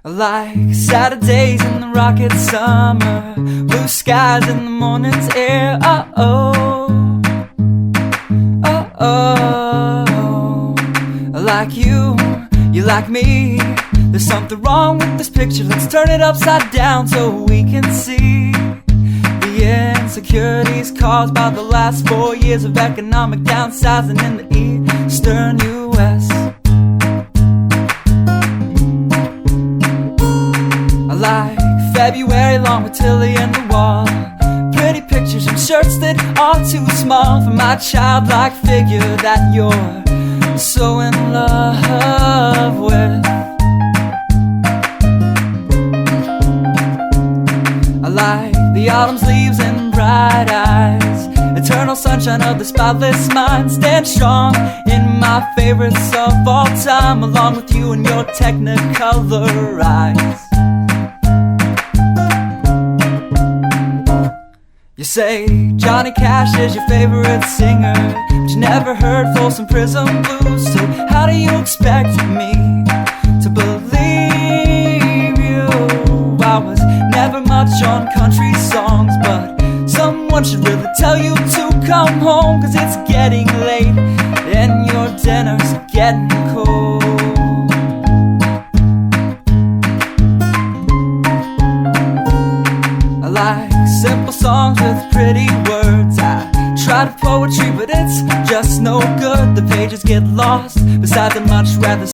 I like Saturdays in the rocket summer, blue skies in the morning's air. Oh-oh, oh-oh. I like you, you like me. There's something wrong with this picture. Let's turn it upside down so we can see the insecurities caused by the last 4 years of economic downsizing in the eastern U.S. I like February long with Tilly and the wall, pretty pictures and shirts that are too small for my childlike figure that you're so in love with. I like the autumn's leaves and bright eyes, eternal sunshine of the spotless mind. Stand strong in my favorites of all time, along with you and your technicolor eyes. You say Johnny Cash is your favorite singer, but you never heard Folsom Prison Blues. So how do you expect me to believe you? I was never much on country songs, but someone should really tell you to come home, 'cause it's getting late and your dinner's getting cold. I like simple songs with pretty words. I try to poetry, but it's just no good. The pages get lost beside the much rather